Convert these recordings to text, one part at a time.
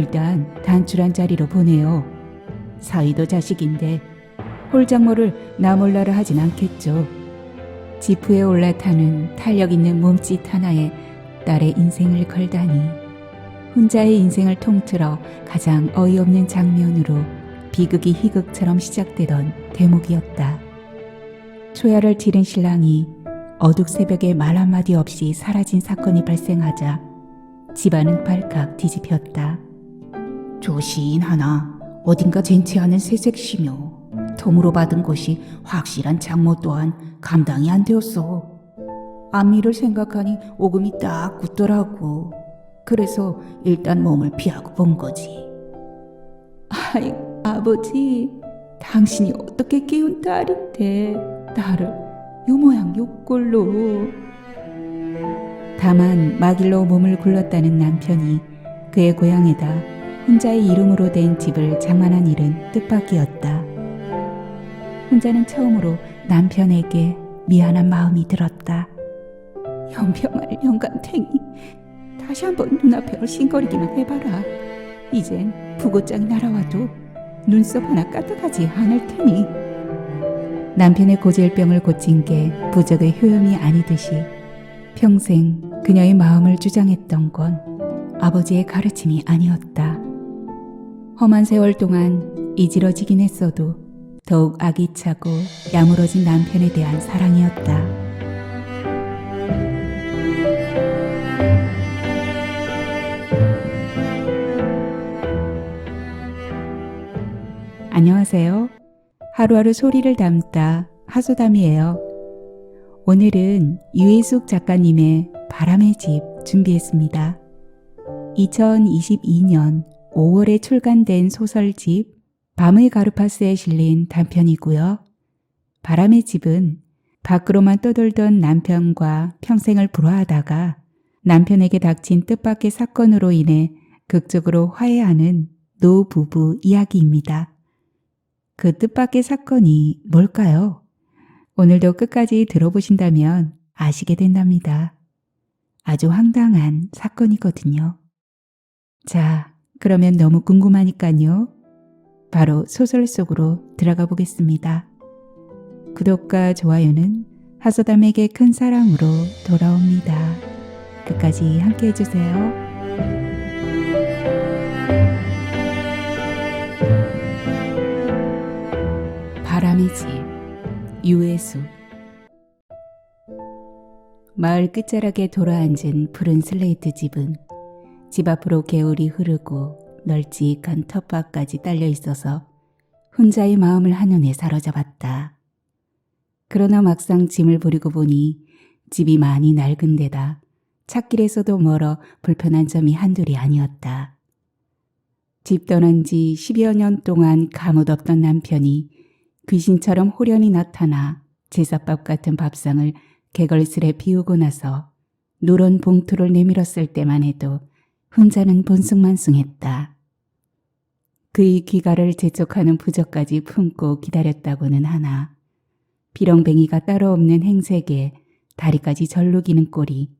일단 단출한 자리로 보내요. 사위도 자식인데 홀장모를 나몰라라 하진 않겠죠. 지프에 올라타는 탄력 있는 몸짓 하나에 딸의 인생을 걸다니, 혼자의 인생을 통틀어 가장 어이없는 장면으로 비극이 희극처럼 시작되던 대목이었다. 초야를 치른 신랑이 어둑 새벽에 말 한마디 없이 사라진 사건이 발생하자 집안은 발칵 뒤집혔다. 조신하나 어딘가 젠치하는 새색시며 덤으로 받은 것이 확실한 장모 또한 감당이 안 되었어. 앞일을 생각하니 오금이 딱 굳더라고. 그래서 일단 몸을 피하고 본 거지. 아이, 아버지, 당신이 어떻게 키운 딸인데 나를 요 모양 요 꼴로. 다만 막일로 몸을 굴렀다는 남편이 그의 고향에다 혼자의 이름으로 된 집을 장만한 일은 뜻밖이었다. 혼자는 처음으로 남편에게 미안한 마음이 들었다. 연병할 영감탱이, 다시 한번 눈앞에 얼씬거리기만 해봐라. 이젠 부고장이 날아와도 눈썹 하나 까딱하지 않을 테니. 남편의 고질병을 고친 게 부적의 효용이 아니듯이 평생 그녀의 마음을 주장했던 건 아버지의 가르침이 아니었다. 험한 세월 동안 이지러지긴 했어도 더욱 아기차고 야무러진 남편에 대한 사랑이었다. 안녕하세요. 하루하루 소리를 담다 하소담이에요. 오늘은 유혜숙 작가님의 바람의 집 준비했습니다. 2022년 5월에 출간된 소설집 밤의 가르파스에 실린 단편이고요. 바람의 집은 밖으로만 떠돌던 남편과 평생을 불화하다가 남편에게 닥친 뜻밖의 사건으로 인해 극적으로 화해하는 노부부 이야기입니다. 그 뜻밖의 사건이 뭘까요? 오늘도 끝까지 들어보신다면 아시게 된답니다. 아주 황당한 사건이거든요. 자, 그러면 너무 궁금하니까요. 바로 소설 속으로 들어가 보겠습니다. 구독과 좋아요는 하소담에게 큰 사랑으로 돌아옵니다. 끝까지 함께 해주세요. 바람의 집, 유혜숙. 마을 끝자락에 돌아앉은 푸른 슬레이트 집은 집 앞으로 개울이 흐르고 널찍한 텃밭까지 딸려 있어서 혼자의 마음을 한눈에 사로잡았다. 그러나 막상 짐을 버리고 보니 집이 많이 낡은 데다 찾길에서도 멀어 불편한 점이 한둘이 아니었다. 집 떠난 지 10여 년 동안 가뭇없던 남편이 귀신처럼 홀연히 나타나 제사밥 같은 밥상을 개걸스레 비우고 나서 누런 봉투를 내밀었을 때만 해도 혼자는 본숭만숭했다. 그의 귀가를 재촉하는 부적까지 품고 기다렸다고는 하나 비렁뱅이가 따로 없는 행색에 다리까지 절룩이는 꼴이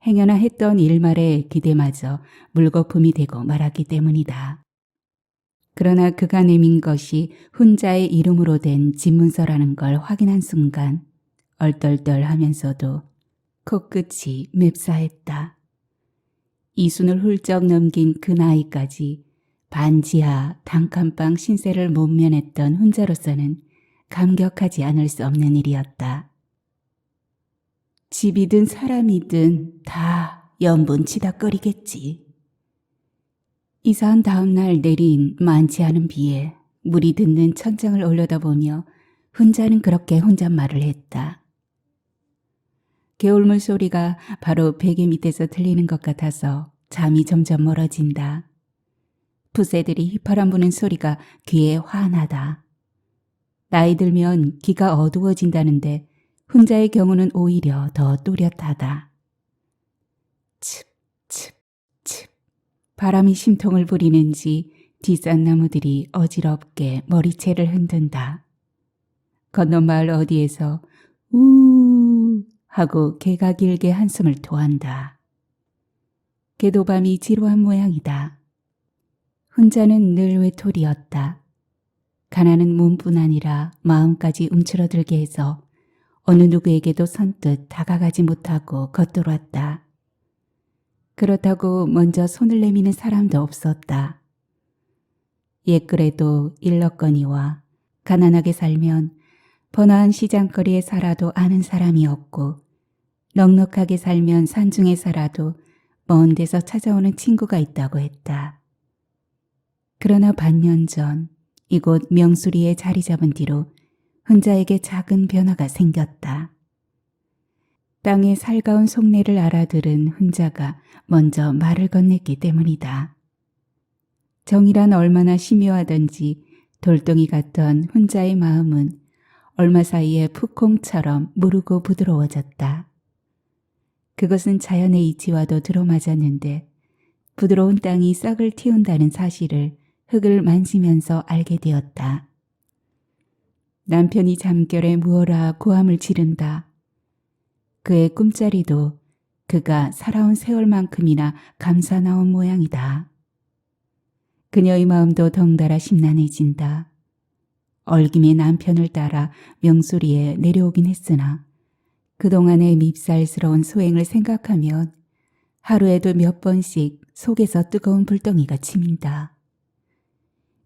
행여나 했던 일말의 기대마저 물거품이 되고 말았기 때문이다. 그러나 그가 내민 것이 혼자의 이름으로 된 집문서라는 걸 확인한 순간 얼떨떨하면서도 코끝이 맵싸했다. 이순을 훌쩍 넘긴 그 나이까지 반지하 단칸방 신세를 못 면했던 혼자로서는 감격하지 않을 수 없는 일이었다. 집이든 사람이든 다 연분치다거리겠지. 이사한 다음 날 내린 많지 않은 비에 물이 듣는 천장을 올려다보며 혼자는 그렇게 혼잣말을 했다. 개울물 소리가 바로 베개 밑에서 들리는 것 같아서 잠이 점점 멀어진다. 푸새들이 휘파람 부는 소리가 귀에 환하다. 나이 들면 귀가 어두워진다는데 혼자의 경우는 오히려 더 또렷하다. 칩, 칩, 칩. 바람이 심통을 부리는지 뒷산 나무들이 어지럽게 머리채를 흔든다. 건너 마을 어디에서 우 하고 개가 길게 한숨을 토한다. 개도밤이 지루한 모양이다. 훈자는 늘 외톨이였다. 가난은 몸뿐 아니라 마음까지 움츠러들게 해서 어느 누구에게도 선뜻 다가가지 못하고 겉돌았다. 그렇다고 먼저 손을 내미는 사람도 없었다. 옛글에도 일렀거니와 가난하게 살면 번화한 시장거리에 살아도 아는 사람이 없고 넉넉하게 살면 산중에 살아도 먼 데서 찾아오는 친구가 있다고 했다. 그러나 반년 전 이곳 명수리에 자리 잡은 뒤로 훈자에게 작은 변화가 생겼다. 땅의 살가운 속내를 알아들은 훈자가 먼저 말을 건넸기 때문이다. 정이란 얼마나 심오하던지 돌덩이 같던 훈자의 마음은 얼마 사이에 풋콩처럼 무르고 부드러워졌다. 그것은 자연의 이치와도 들어맞았는데 부드러운 땅이 싹을 틔운다는 사실을 흙을 만지면서 알게 되었다. 남편이 잠결에 무어라 고함을 지른다. 그의 꿈자리도 그가 살아온 세월만큼이나 감싸나온 모양이다. 그녀의 마음도 덩달아 심란해진다. 얼김에 남편을 따라 명수리에 내려오긴 했으나 그동안의 밉살스러운 소행을 생각하면 하루에도 몇 번씩 속에서 뜨거운 불덩이가 치민다.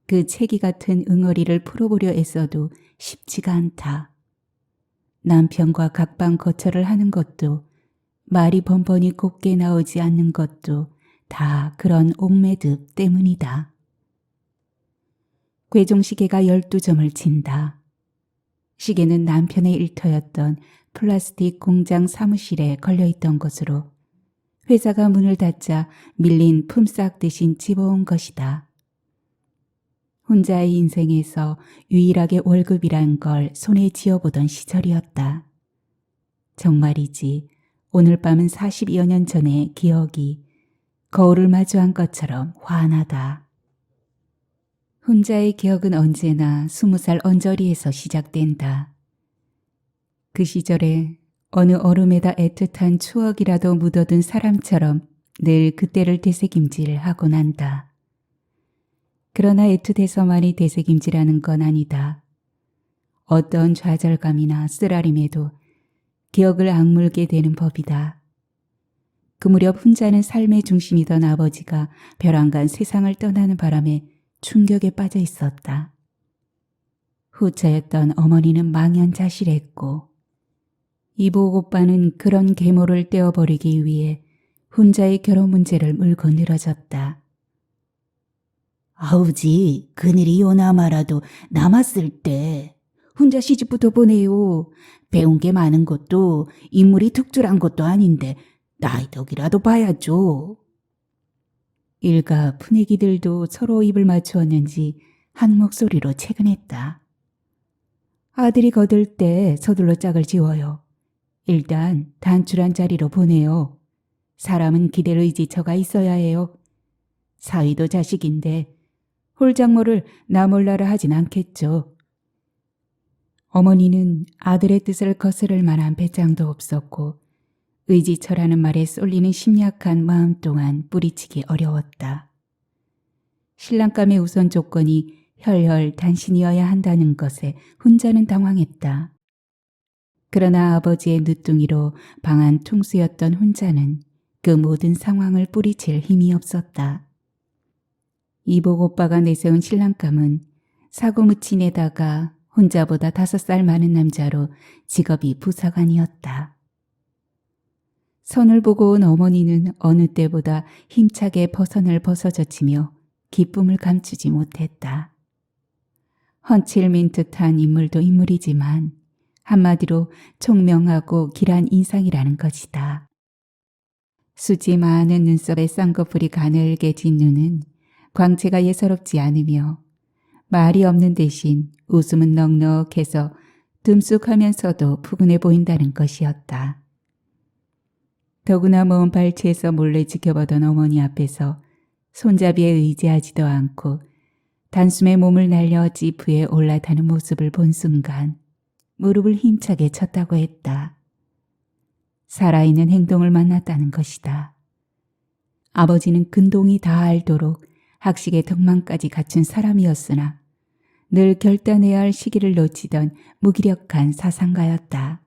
그 채기 같은 응어리를 풀어보려 애써도 쉽지가 않다. 남편과 각방 거처를 하는 것도 말이 번번이 곱게 나오지 않는 것도 다 그런 옥매듭 때문이다. 궤종시계가 12점을 친다. 시계는 남편의 일터였던 플라스틱 공장 사무실에 걸려있던 것으로 회사가 문을 닫자 밀린 품삯 대신 집어온 것이다. 혼자의 인생에서 유일하게 월급이란 걸 손에 쥐어보던 시절이었다. 정말이지 오늘 밤은 40여 년 전의 기억이 거울을 마주한 것처럼 환하다. 혼자의 기억은 언제나 20살 언저리에서 시작된다. 그 시절에 어느 얼음에다 애틋한 추억이라도 묻어둔 사람처럼 늘 그때를 되새김질하곤 한다. 그러나 애틋해서만이 되새김질하는 건 아니다. 어떤 좌절감이나 쓰라림에도 기억을 악물게 되는 법이다. 그 무렵 훈자는 삶의 중심이던 아버지가 벼랑간 세상을 떠나는 바람에 충격에 빠져 있었다. 후처였던 어머니는 망연자실했고 이복 오빠는 그런 계모를 떼어버리기 위해 훈자의 결혼 문제를 물고 늘어졌다. 아우지, 그늘이 요나 마라도 남았을 때 혼자 시집부터 보내요. 배운 게 많은 것도 인물이 특출한 것도 아닌데 나이 덕이라도 봐야죠. 일가 푸내기들도 서로 입을 맞추었는지 한 목소리로 채근했다. 아들이 거들 때 서둘러 짝을 지워요. 일단 단출한 자리로 보내요. 사람은 기댈 의지처가 있어야 해요. 사위도 자식인데 홀장모를 나 몰라라 하진 않겠죠. 어머니는 아들의 뜻을 거스를 만한 배짱도 없었고 의지처라는 말에 쏠리는 심약한 마음 또한 뿌리치기 어려웠다. 신랑감의 우선 조건이 혈혈 단신이어야 한다는 것에 훈자는 당황했다. 그러나 아버지의 늦둥이로 방한 퉁수였던 훈자는 그 모든 상황을 뿌리칠 힘이 없었다. 이복 오빠가 내세운 신랑감은 사고무친에다가 혼자보다 5살 많은 남자로 직업이 부사관이었다. 선을 보고 온 어머니는 어느 때보다 힘차게 버선을 벗어젖히며 기쁨을 감추지 못했다. 헌칠민 듯한 인물도 인물이지만 한마디로 총명하고 길한 인상이라는 것이다. 수지 많은 눈썹에 쌍꺼풀이 가늘게 진 눈은 광채가 예사롭지 않으며 말이 없는 대신 웃음은 넉넉해서 듬쑥하면서도 푸근해 보인다는 것이었다. 더구나 먼 발치에서 몰래 지켜보던 어머니 앞에서 손잡이에 의지하지도 않고 단숨에 몸을 날려 지프에 올라타는 모습을 본 순간 무릎을 힘차게 쳤다고 했다. 살아있는 행동을 만났다는 것이다. 아버지는 근동이 다 알도록 학식의 덕망까지 갖춘 사람이었으나 늘 결단해야 할 시기를 놓치던 무기력한 사상가였다.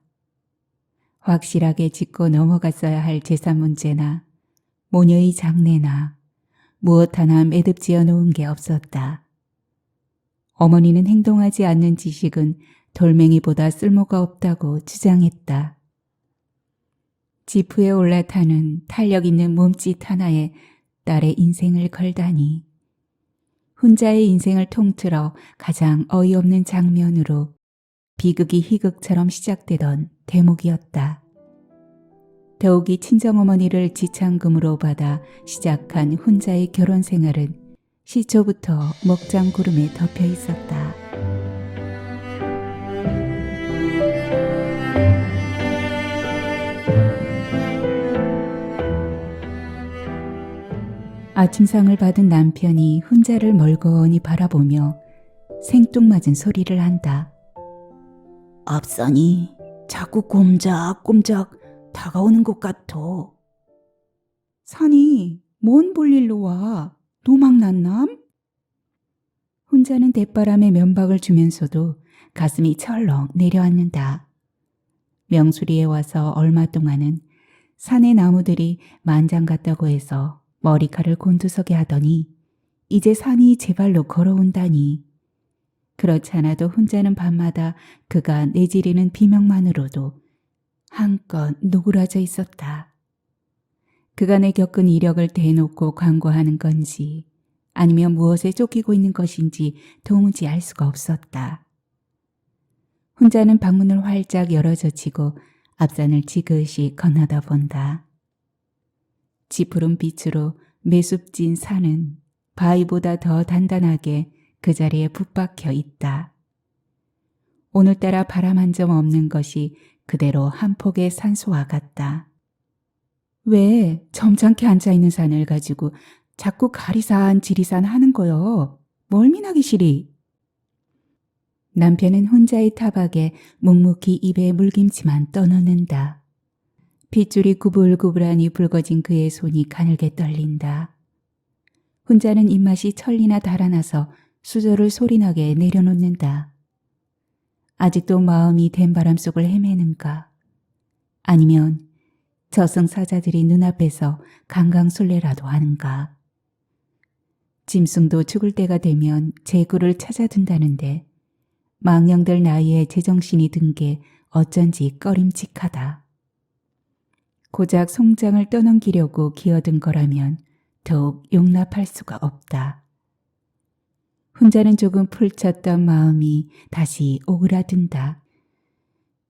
확실하게 짚고 넘어갔어야 할 재산 문제나 모녀의 장래나 무엇 하나 매듭지어 놓은 게 없었다. 어머니는 행동하지 않는 지식은 돌멩이보다 쓸모가 없다고 주장했다. 지프에 올라타는 탄력 있는 몸짓 하나에 딸의 인생을 걸다니. 혼자의 인생을 통틀어 가장 어이없는 장면으로 비극이 희극처럼 시작되던 대목이었다. 더욱이 친정어머니를 지참금으로 받아 시작한 혼자의 결혼 생활은 시초부터 먹장구름에 덮여 있었다. 아침상을 받은 남편이 혼자를 멀거니 바라보며 생뚱맞은 소리를 한다. 앞산이 자꾸 꼼짝꼼짝 다가오는 것 같아. 산이 뭔 볼일로 와? 노망난남? 혼자는 대바람에 면박을 주면서도 가슴이 철렁 내려앉는다. 명수리에 와서 얼마 동안은 산의 나무들이 만장 같다고 해서 머리칼을 곤두서게 하더니 이제 산이 제 발로 걸어온다니. 그렇지 않아도 혼자는 밤마다 그가 내지르는 비명만으로도 한껏 누그러져 있었다. 그간에 겪은 이력을 대놓고 광고하는 건지 아니면 무엇에 쫓기고 있는 것인지 도무지 알 수가 없었다. 혼자는 방문을 활짝 열어젖히고 앞산을 지그시 건너다 본다. 지푸른 빛으로 매습진 산은 바위보다 더 단단하게 그 자리에 붙박혀 있다. 오늘따라 바람 한 점 없는 것이 그대로 한 폭의 산소와 같다. 왜 점잖게 앉아있는 산을 가지고 자꾸 가리산 지리산 하는 거요? 멀미나기 싫이. 남편은 혼자의 타박에 묵묵히 입에 물김치만 떠넣는다. 핏줄이 구불구불하니 붉어진 그의 손이 가늘게 떨린다. 혼자는 입맛이 천리나 달아나서 수저를 소리나게 내려놓는다. 아직도 마음이 된바람 속을 헤매는가? 아니면 저승사자들이 눈앞에서 강강술래라도 하는가? 짐승도 죽을 때가 되면 제구를 찾아든다는데 망령들 나이에 제정신이 든 게 어쩐지 꺼림칙하다. 고작 송장을 떠넘기려고 기어든 거라면 더욱 용납할 수가 없다. 혼자는 조금 풀쳤던 마음이 다시 오그라든다.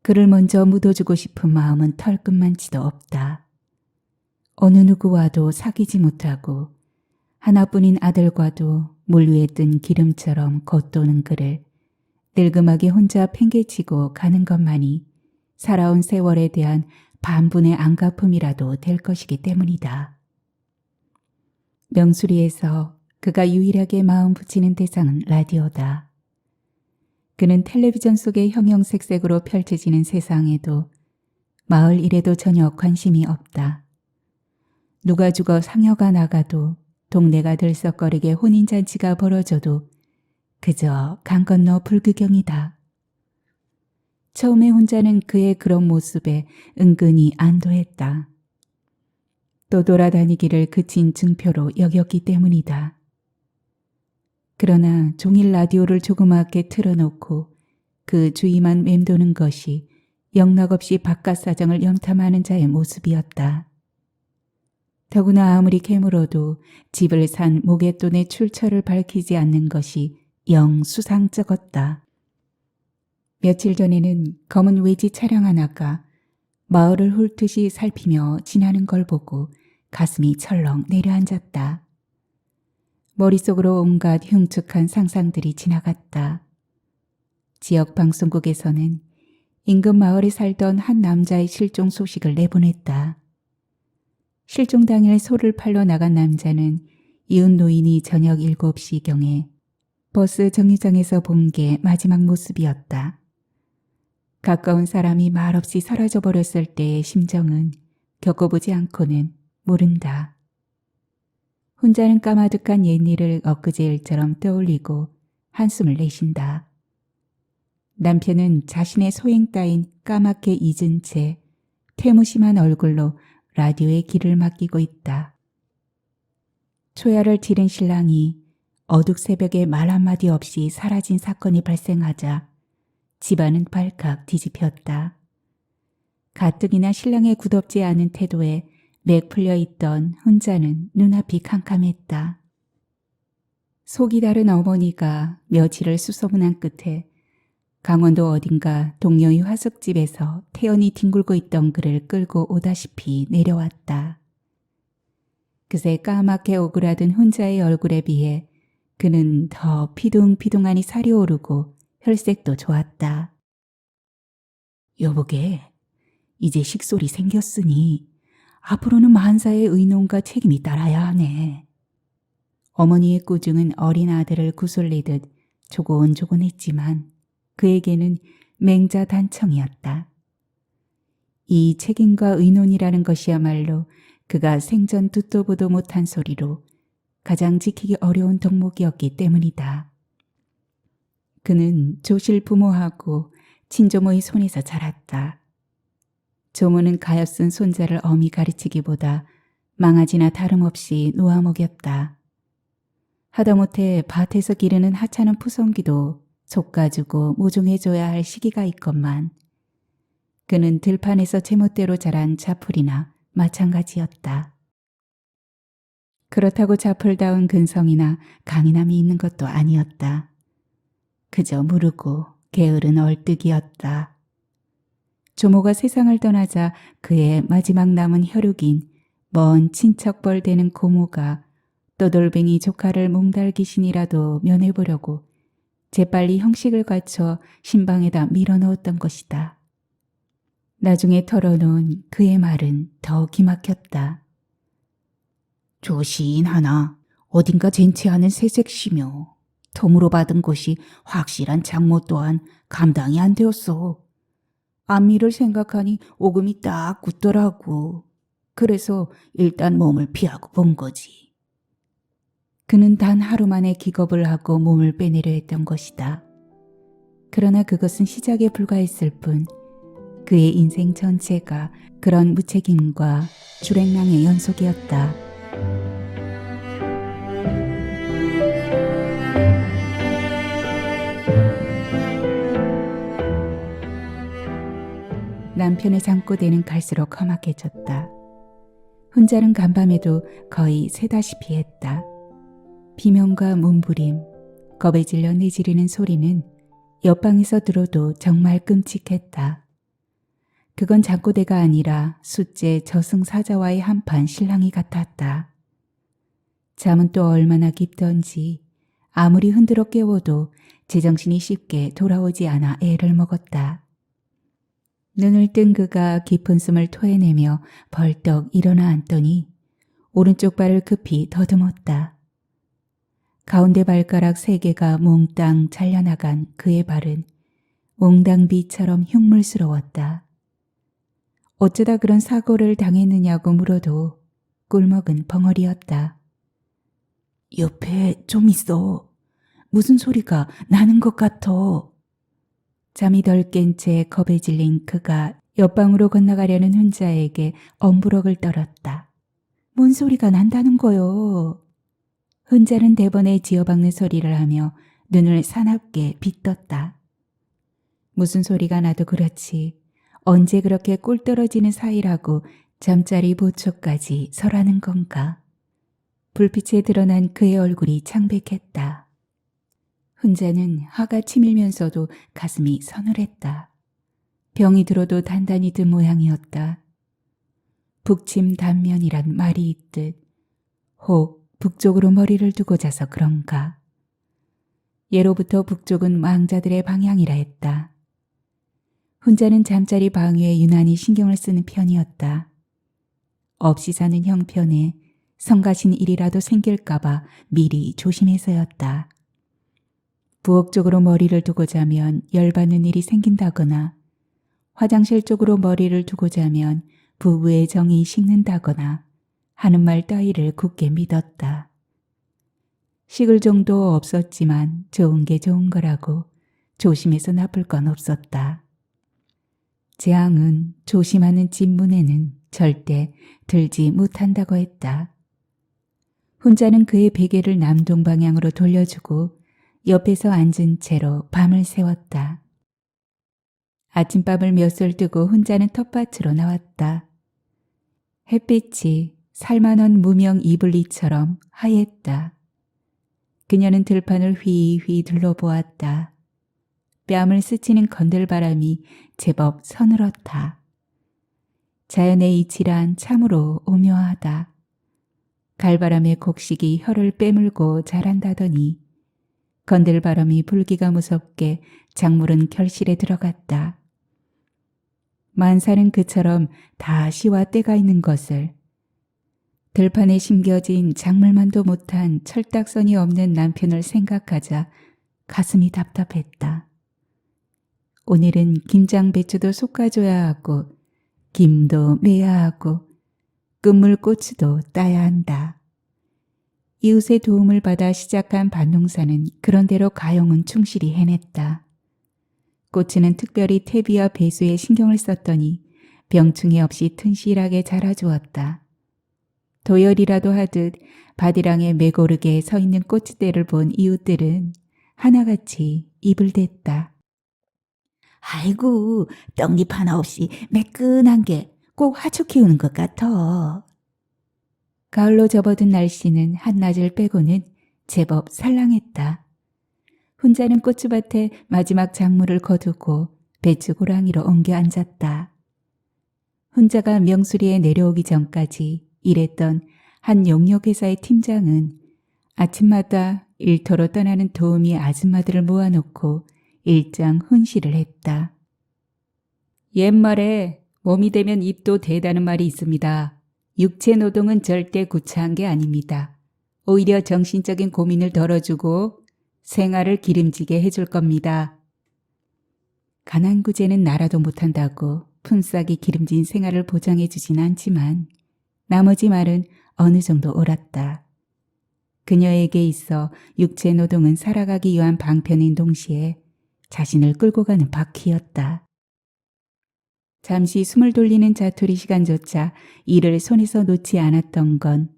그를 먼저 묻어주고 싶은 마음은 털끝만치도 없다. 어느 누구와도 사귀지 못하고 하나뿐인 아들과도 물 위에 뜬 기름처럼 겉도는 그를 늙음하게 혼자 팽개치고 가는 것만이 살아온 세월에 대한 반분의 안갚음이라도 될 것이기 때문이다. 명수리에서 그가 유일하게 마음 붙이는 대상은 라디오다. 그는 텔레비전 속의 형형색색으로 펼쳐지는 세상에도 마을 일에도 전혀 관심이 없다. 누가 죽어 상여가 나가도 동네가 들썩거리게 혼인잔치가 벌어져도 그저 강 건너 불구경이다. 처음에 혼자는 그의 그런 모습에 은근히 안도했다. 또 돌아다니기를 그친 증표로 여겼기 때문이다. 그러나 종일 라디오를 조그맣게 틀어놓고 그 주위만 맴도는 것이 영락없이 바깥 사정을 염탐하는 자의 모습이었다. 더구나 아무리 캐물어도 집을 산 모갯돈의 출처를 밝히지 않는 것이 영 수상쩍었다. 며칠 전에는 검은 외지 차량 하나가 마을을 훑듯이 살피며 지나는 걸 보고 가슴이 철렁 내려앉았다. 머릿속으로 온갖 흉측한 상상들이 지나갔다. 지역 방송국에서는 인근 마을에 살던 한 남자의 실종 소식을 내보냈다. 실종 당일 소를 팔러 나간 남자는 이웃 노인이 저녁 7시경에 버스 정류장에서 본 게 마지막 모습이었다. 가까운 사람이 말없이 사라져버렸을 때의 심정은 겪어보지 않고는 모른다. 혼자는 까마득한 옛일을 엊그제 일처럼 떠올리고 한숨을 내쉰다. 남편은 자신의 소행 따윈 까맣게 잊은 채 퇴무심한 얼굴로 라디오에 귀를 맡기고 있다. 초야를 지른 신랑이 어둑 새벽에 말 한마디 없이 사라진 사건이 발생하자 집안은 발칵 뒤집혔다. 가뜩이나 신랑의 굳없지 않은 태도에 맥 풀려 있던 혼자는 눈앞이 캄캄했다. 속이 다른 어머니가 며칠을 수소문한 끝에 강원도 어딘가 동료의 화숙집에서 태연히 뒹굴고 있던 그를 끌고 오다시피 내려왔다. 그새 까맣게 오그라든 혼자의 얼굴에 비해 그는 더 피둥피둥하니 살이 오르고 혈색도 좋았다. 여보게, 이제 식솔이 생겼으니 앞으로는 만사의 의논과 책임이 따라야 하네. 어머니의 꾸중은 어린 아들을 구슬리듯 조곤조곤했지만 그에게는 맹자단청이었다. 이 책임과 의논이라는 것이야말로 그가 생전 듣도 보도 못한 소리로 가장 지키기 어려운 덕목이었기 때문이다. 그는 조실 부모하고 친조모의 손에서 자랐다. 조모는 가엾은 손자를 엄히 가르치기보다 망아지나 다름없이 놓아먹였다. 하다못해 밭에서 기르는 하찮은 푸성기도 솎아주고 모종해줘야 할 시기가 있건만 그는 들판에서 제멋대로 자란 자풀이나 마찬가지였다. 그렇다고 자풀다운 근성이나 강인함이 있는 것도 아니었다. 그저 무르고 게으른 얼뜨기였다. 조모가 세상을 떠나자 그의 마지막 남은 혈육인 먼 친척벌 되는 고모가 떠돌뱅이 조카를 몽달귀신이라도 면해보려고 재빨리 형식을 갖춰 신방에다 밀어넣었던 것이다. 나중에 털어놓은 그의 말은 더 기막혔다. 조신하나 어딘가 젠치하는 새색시며 덤으로 받은 것이 확실한 장모 또한 감당이 안 되었어. 안미를 생각하니 오금이 딱 굳더라고. 그래서 일단 몸을 피하고 본 거지. 그는 단 하루 만에 기겁을 하고 몸을 빼내려 했던 것이다. 그러나 그것은 시작에 불과했을 뿐 그의 인생 전체가 그런 무책임과 주랭랑의 연속이었다. 남편의 잠꼬대는 갈수록 험악해졌다. 혼자는 간밤에도 거의 새다시피 했다. 비명과 몸부림, 겁에 질려 내지르는 소리는 옆방에서 들어도 정말 끔찍했다. 그건 잠꼬대가 아니라 숫제 저승사자와의 한판 실랑이 같았다. 잠은 또 얼마나 깊던지 아무리 흔들어 깨워도 제정신이 쉽게 돌아오지 않아 애를 먹었다. 눈을 뜬 그가 깊은 숨을 토해내며 벌떡 일어나 앉더니 오른쪽 발을 급히 더듬었다. 가운데 발가락 3개가 몽땅 잘려나간 그의 발은 옹당비처럼 흉물스러웠다. 어쩌다 그런 사고를 당했느냐고 물어도 꿀먹은 벙어리였다. 옆에 좀 있어. 무슨 소리가 나는 것 같아. 잠이 덜 깬 채 겁에 질린 그가 옆방으로 건너가려는 혼자에게 엄부럭을 떨었다. 뭔 소리가 난다는 거요. 혼자는 대번에 지어박는 소리를 하며 눈을 사납게 빗떴다. 무슨 소리가 나도 그렇지 언제 그렇게 꿀 떨어지는 사이라고 잠자리 보초까지 설하는 건가. 불빛에 드러난 그의 얼굴이 창백했다. 혼자는 화가 치밀면서도 가슴이 서늘했다. 병이 들어도 단단히 든 모양이었다. 북침 단면이란 말이 있듯 혹 북쪽으로 머리를 두고 자서 그런가. 예로부터 북쪽은 왕자들의 방향이라 했다. 혼자는 잠자리 방위에 유난히 신경을 쓰는 편이었다. 없이 사는 형편에 성가신 일이라도 생길까봐 미리 조심해서였다. 부엌 쪽으로 머리를 두고 자면 열받는 일이 생긴다거나 화장실 쪽으로 머리를 두고 자면 부부의 정이 식는다거나 하는 말 따위를 굳게 믿었다. 식을 정도 없었지만 좋은 게 좋은 거라고 조심해서 나쁠 건 없었다. 재앙은 조심하는 집 문에는 절대 들지 못한다고 했다. 혼자는 그의 베개를 남동 방향으로 돌려주고 옆에서 앉은 채로 밤을 새웠다. 아침밥을 몇술 뜨고 혼자는 텃밭으로 나왔다. 햇빛이 살만한 무명 이블리처럼 하였다. 그녀는 들판을 휘휘 둘러보았다. 뺨을 스치는 건들바람이 제법 서늘었다. 자연의 이치란 참으로 오묘하다. 갈바람의 곡식이 혀를 빼물고 자란다더니 건들바람이 불기가 무섭게 작물은 결실에 들어갔다. 만사는 그처럼 다 시와 때가 있는 것을 들판에 심겨진 작물만도 못한 철딱선이 없는 남편을 생각하자 가슴이 답답했다. 오늘은 김장배추도 솎아줘야 하고 김도 매야 하고 끝물고추도 따야 한다. 이웃의 도움을 받아 시작한 밭농사는 그런대로 가용은 충실히 해냈다. 고추는 특별히 퇴비와 배수에 신경을 썼더니 병충해 없이 튼실하게 자라주었다. 도열이라도 하듯 바디랑에 매고르게 서 있는 고추대를 본 이웃들은 하나같이 입을 댔다. 아이고, 떡잎 하나 없이 매끈한 게 꼭 하초 키우는 것 같아. 가을로 접어든 날씨는 한낮을 빼고는 제법 살랑했다. 혼자는 고추밭에 마지막 작물을 거두고 배추 고랑이로 옮겨 앉았다. 혼자가 명수리에 내려오기 전까지 일했던 한 용역회사의 팀장은 아침마다 일터로 떠나는 도우미 아줌마들을 모아놓고 일장 훈시를 했다. 옛말에 몸이 되면 입도 되다는 말이 있습니다. 육체 노동은 절대 구차한 게 아닙니다. 오히려 정신적인 고민을 덜어주고 생활을 기름지게 해줄 겁니다. 가난구제는 나라도 못한다고 품삯이 기름진 생활을 보장해주진 않지만 나머지 말은 어느 정도 옳았다. 그녀에게 있어 육체 노동은 살아가기 위한 방편인 동시에 자신을 끌고 가는 바퀴였다. 잠시 숨을 돌리는 자투리 시간조차 이를 손에서 놓지 않았던 건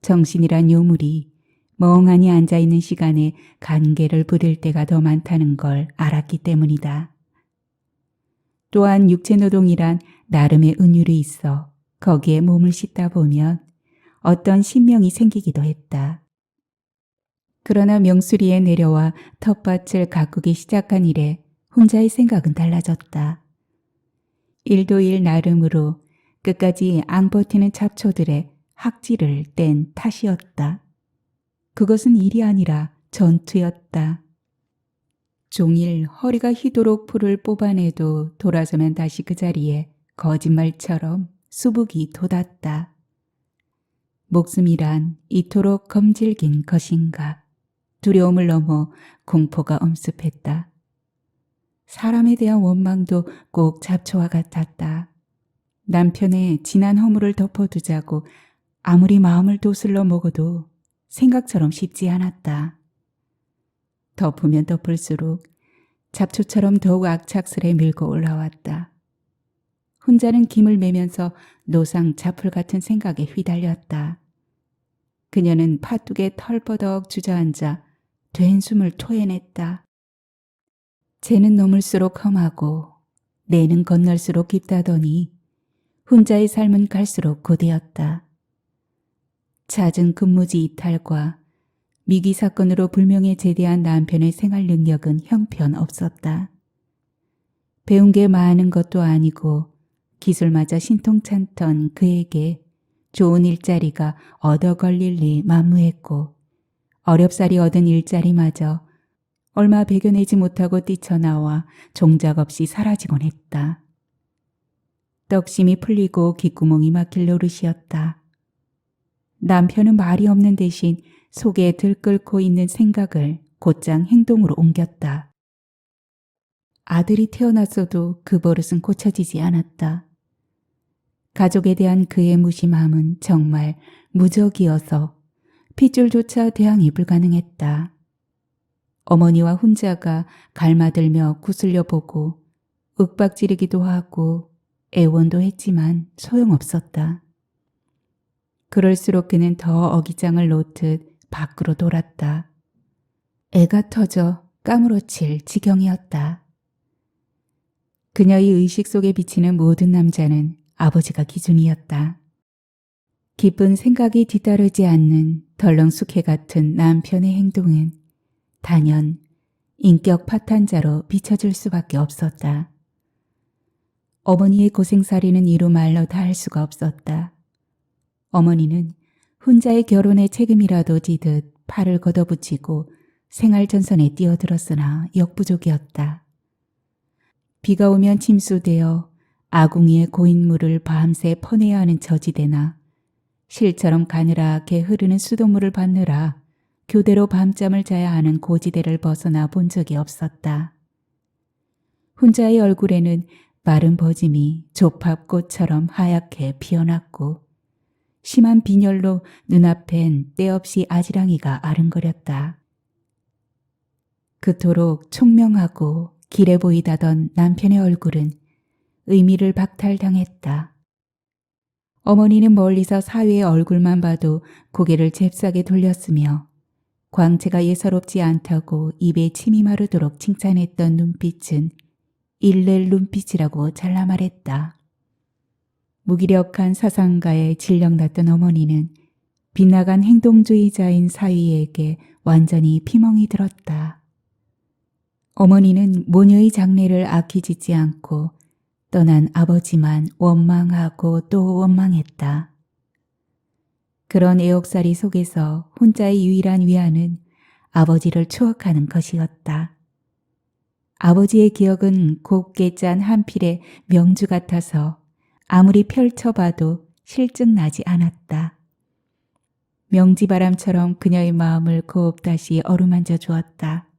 정신이란 요물이 멍하니 앉아있는 시간에 간계를 부릴 때가 더 많다는 걸 알았기 때문이다. 또한 육체노동이란 나름의 은율이 있어 거기에 몸을 싣다 보면 어떤 신명이 생기기도 했다. 그러나 명수리에 내려와 텃밭을 가꾸기 시작한 이래 혼자의 생각은 달라졌다. 일도 일 나름으로 끝까지 안 버티는 잡초들의 학지를 뗀 탓이었다. 그것은 일이 아니라 전투였다. 종일 허리가 휘도록 풀을 뽑아내도 돌아서면 다시 그 자리에 거짓말처럼 수북이 돋았다. 목숨이란 이토록 검질긴 것인가. 두려움을 넘어 공포가 엄습했다. 사람에 대한 원망도 꼭 잡초와 같았다. 남편의 진한 허물을 덮어두자고 아무리 마음을 도슬러 먹어도 생각처럼 쉽지 않았다. 덮으면 덮을수록 잡초처럼 더욱 악착스레 밀고 올라왔다. 혼자는 김을 매면서 노상 잡풀 같은 생각에 휘달렸다. 그녀는 팥둑에 털버덕 주저앉아 된 숨을 토해냈다. 쟤는 넘을수록 험하고 내는 건널수록 깊다더니 혼자의 삶은 갈수록 고되었다. 잦은 근무지 이탈과 미기 사건으로 불명예 제대한 남편의 생활 능력은 형편없었다. 배운 게 많은 것도 아니고 기술마저 신통찮던 그에게 좋은 일자리가 얻어 걸릴 리 만무했고 어렵사리 얻은 일자리마저 얼마 배겨내지 못하고 뛰쳐나와 종작 없이 사라지곤 했다. 떡심이 풀리고 귓구멍이 막힐 노릇이었다. 남편은 말이 없는 대신 속에 들끓고 있는 생각을 곧장 행동으로 옮겼다. 아들이 태어났어도 그 버릇은 고쳐지지 않았다. 가족에 대한 그의 무심함은 정말 무적이어서 핏줄조차 대항이 불가능했다. 어머니와 훈자가 갈마들며 구슬려 보고 윽박지르기도 하고 애원도 했지만 소용없었다. 그럴수록 그는 더 어기장을 놓듯 밖으로 돌았다. 애가 터져 까무러칠 지경이었다. 그녀의 의식 속에 비치는 모든 남자는 아버지가 기준이었다. 기쁜 생각이 뒤따르지 않는 덜렁 숙회 같은 남편의 행동은 단연 인격 파탄자로 비춰질 수밖에 없었다. 어머니의 고생살이는 이루 말로 다 할 수가 없었다. 어머니는 훈자의 결혼에 책임이라도 지듯 팔을 걷어붙이고 생활전선에 뛰어들었으나 역부족이었다. 비가 오면 침수되어 아궁이의 고인물을 밤새 퍼내야 하는 저지대나 실처럼 가늘하게 흐르는 수돗물을 받느라 교대로 밤잠을 자야 하는 고지대를 벗어나 본 적이 없었다. 훈자의 얼굴에는 마른 버짐이 조팝꽃처럼 하얗게 피어났고 심한 빈혈로 눈앞엔 때없이 아지랑이가 아른거렸다. 그토록 총명하고 길해 보이다던 남편의 얼굴은 의미를 박탈당했다. 어머니는 멀리서 사위의 얼굴만 봐도 고개를 잽싸게 돌렸으며 광채가 예사롭지 않다고 입에 침이 마르도록 칭찬했던 눈빛은 일렐 눈빛이라고 잘라 말했다. 무기력한 사상가에 질령났던 어머니는 빗나간 행동주의자인 사위에게 완전히 피멍이 들었다. 어머니는 모녀의 장래를 아끼지지 않고 떠난 아버지만 원망하고 또 원망했다. 그런 애옥살이 속에서 혼자의 유일한 위안은 아버지를 추억하는 것이었다. 아버지의 기억은 곱게 짠 한 필의 명주 같아서 아무리 펼쳐봐도 실증나지 않았다. 명지바람처럼 그녀의 마음을 곱다시 어루만져 주었다.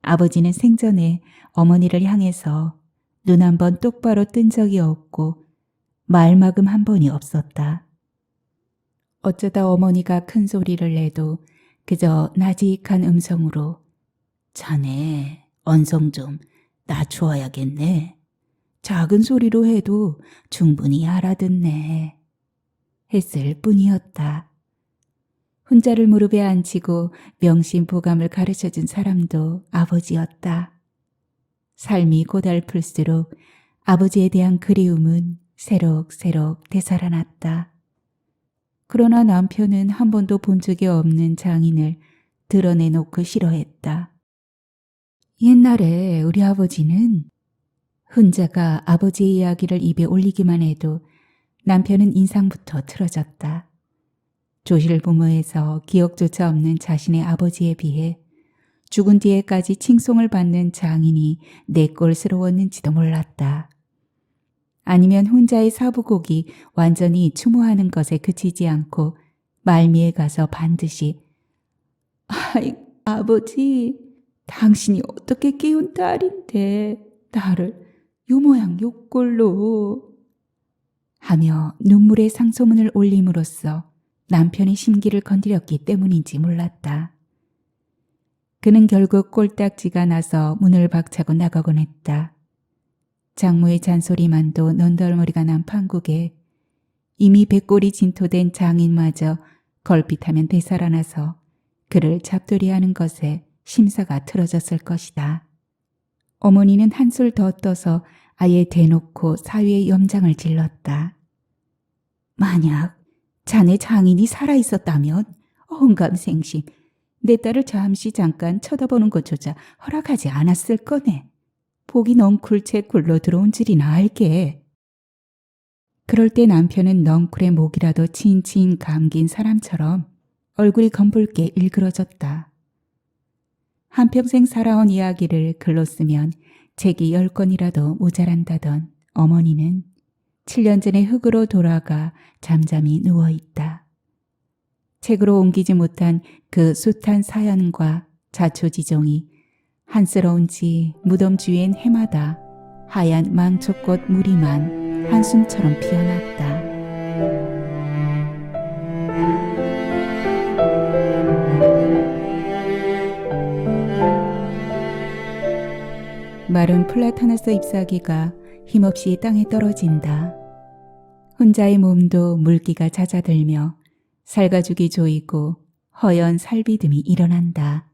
아버지는 생전에 어머니를 향해서 눈 한 번 똑바로 뜬 적이 없고 말막음 한 번이 없었다. 어쩌다 어머니가 큰 소리를 내도 그저 나직한 음성으로 자네 언성 좀 낮추어야겠네. 작은 소리로 해도 충분히 알아듣네. 했을 뿐이었다. 훈자를 무릎에 앉히고 명심보감을 가르쳐준 사람도 아버지였다. 삶이 고달플수록 아버지에 대한 그리움은 새록새록 되살아났다. 그러나 남편은 한 번도 본 적이 없는 장인을 드러내놓고 싫어했다. 옛날에 우리 아버지는 훈자가 아버지의 이야기를 입에 올리기만 해도 남편은 인상부터 틀어졌다. 조실부모에서 기억조차 없는 자신의 아버지에 비해 죽은 뒤에까지 칭송을 받는 장인이 내꼴스러웠는지도 몰랐다. 아니면 혼자의 사부곡이 완전히 추모하는 것에 그치지 않고 말미에 가서 반드시 아이 아버지 당신이 어떻게 키운 딸인데 나를 요 모양 요 꼴로 하며 눈물의 상소문을 올림으로써 남편의 심기를 건드렸기 때문인지 몰랐다. 그는 결국 꼴딱지가 나서 문을 박차고 나가곤 했다. 장모의 잔소리만도 넌덜머리가 난 판국에 이미 백골이 진토된 장인마저 걸핏하면 되살아나서 그를 잡돌이하는 것에 심사가 틀어졌을 것이다. 어머니는 한술 더 떠서 아예 대놓고 사위의 염장을 질렀다. 만약 자네 장인이 살아있었다면 언감생심 내 딸을 잠깐 쳐다보는 것조차 허락하지 않았을 거네. 복이 넝쿨채 굴러 들어온 줄이나 알게. 그럴 때 남편은 넝쿨의 목이라도 칭칭 감긴 사람처럼 얼굴이 검붉게 일그러졌다. 한평생 살아온 이야기를 글로 쓰면 책이 10권이라도 모자란다던 어머니는 7년 전에 흙으로 돌아가 잠잠히 누워있다. 책으로 옮기지 못한 그 숱한 사연과 자초지종이 한스러운지 무덤 주위엔 해마다 하얀 망초꽃 무리만 한숨처럼 피어났다. 마른 플라타너스 잎사귀가 힘없이 땅에 떨어진다. 혼자의 몸도 물기가 잦아들며 살가죽이 조이고 허연 살비듬이 일어난다.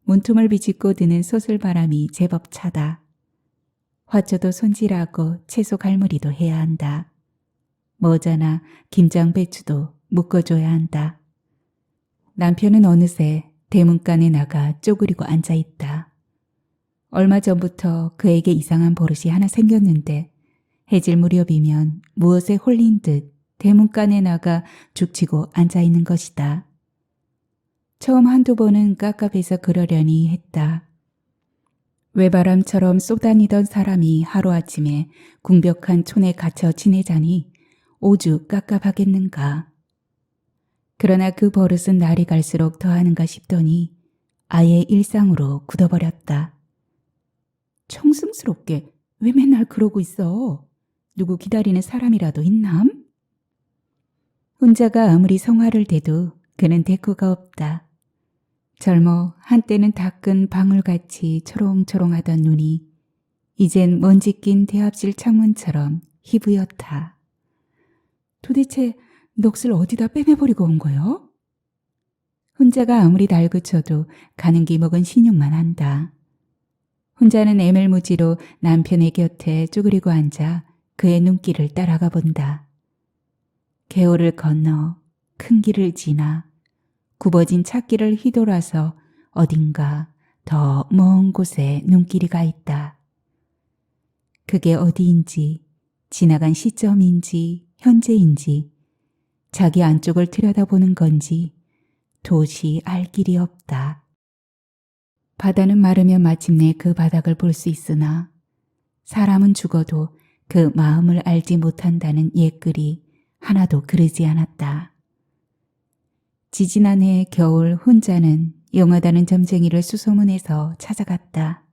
문틈을 비집고 드는 소슬바람이 제법 차다. 화초도 손질하고 채소 갈무리도 해야 한다. 머자나 김장 배추도 묶어줘야 한다. 남편은 어느새 대문간에 나가 쪼그리고 앉아있다. 얼마 전부터 그에게 이상한 버릇이 하나 생겼는데 해질 무렵이면 무엇에 홀린 듯 대문간에 나가 죽치고 앉아있는 것이다. 처음 한두 번은 깝깝해서 그러려니 했다. 외바람처럼 쏘다니던 사람이 하루아침에 궁벽한 촌에 갇혀 지내자니 오죽 깝깝하겠는가. 그러나 그 버릇은 날이 갈수록 더하는가 싶더니 아예 일상으로 굳어버렸다. 청승스럽게 왜 맨날 그러고 있어? 누구 기다리는 사람이라도 있남? 혼자가 아무리 성화를 대도 그는 대꾸가 없다. 젊어 한때는 닦은 방울같이 초롱초롱하던 눈이 이젠 먼지 낀 대합실 창문처럼 희부였다. 도대체 넋을 어디다 빼매버리고 온 거요? 혼자가 아무리 달구쳐도 가는 기 먹은 신용만 한다. 혼자는 애멜무지로 남편의 곁에 쭈그리고 앉아 그의 눈길을 따라가 본다. 개울을 건너 큰 길을 지나 굽어진 찻길을 휘돌아서 어딘가 더 먼 곳에 눈길이 가 있다. 그게 어디인지, 지나간 시점인지, 현재인지, 자기 안쪽을 들여다보는 건지 도시 알 길이 없다. 바다는 마르면 마침내 그 바닥을 볼 수 있으나 사람은 죽어도 그 마음을 알지 못한다는 옛글이 하나도 그르지 않았다. 지지난해 겨울 혼자는 영하다는 점쟁이를 수소문해서 찾아갔다.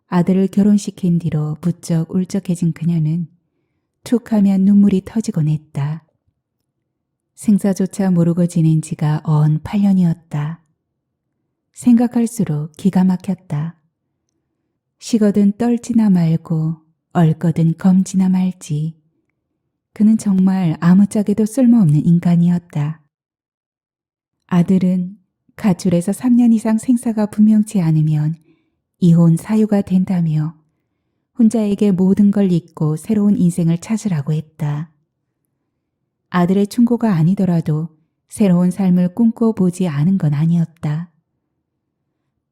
아들을 결혼시킨 뒤로 부쩍 울적해진 그녀는 툭하면 눈물이 터지곤 했다. 생사조차 모르고 지낸 지가 언 8년이었다. 생각할수록 기가 막혔다. 식어든 떨지나 말고 얼거든 검지나 말지. 그는 정말 아무짝에도 쓸모없는 인간이었다. 아들은 가출해서 3년 이상 생사가 분명치 않으면 이혼 사유가 된다며 혼자에게 모든 걸 잊고 새로운 인생을 찾으라고 했다. 아들의 충고가 아니더라도 새로운 삶을 꿈꿔보지 않은 건 아니었다.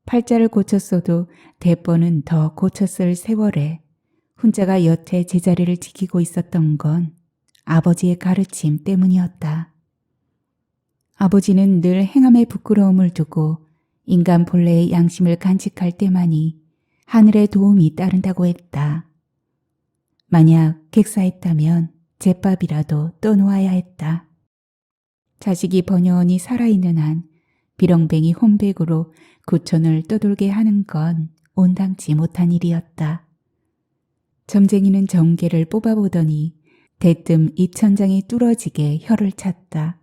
팔자를 고쳤어도 대번은 더 고쳤을 세월에 혼자가 여태 제자리를 지키고 있었던 건 아버지의 가르침 때문이었다. 아버지는 늘 행함의 부끄러움을 두고 인간 본래의 양심을 간직할 때만이 하늘의 도움이 따른다고 했다. 만약 객사했다면 제밥이라도 떠놓아야 했다. 자식이 번연히 살아있는 한 비렁뱅이 혼백으로 구촌을 떠돌게 하는 건 온당치 못한 일이었다. 점쟁이는 정계를 뽑아보더니 대뜸 입천장이 뚫어지게 혀를 찼다.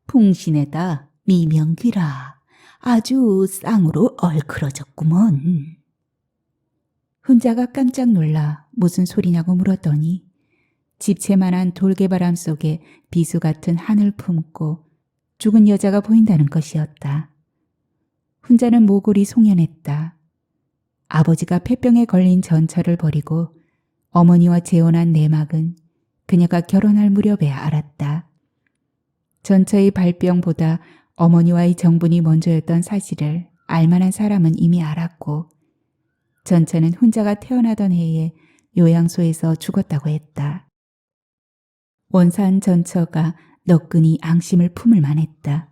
풍신에다 미명귀라. 아주 쌍으로 얼클어졌구먼. 혼자가 깜짝 놀라 무슨 소리냐고 물었더니 집채만한 돌개바람 속에 비수 같은 하늘 품고 죽은 여자가 보인다는 것이었다. 혼자는 모골이 송연했다. 아버지가 폐병에 걸린 전처를 버리고 어머니와 재혼한 내막은 그녀가 결혼할 무렵에 알았다. 전처의 발병보다 어머니와의 정분이 먼저였던 사실을 알만한 사람은 이미 알았고 전처는 혼자가 태어나던 해에 요양소에서 죽었다고 했다. 원산 전처가 너끈히 앙심을 품을 만했다.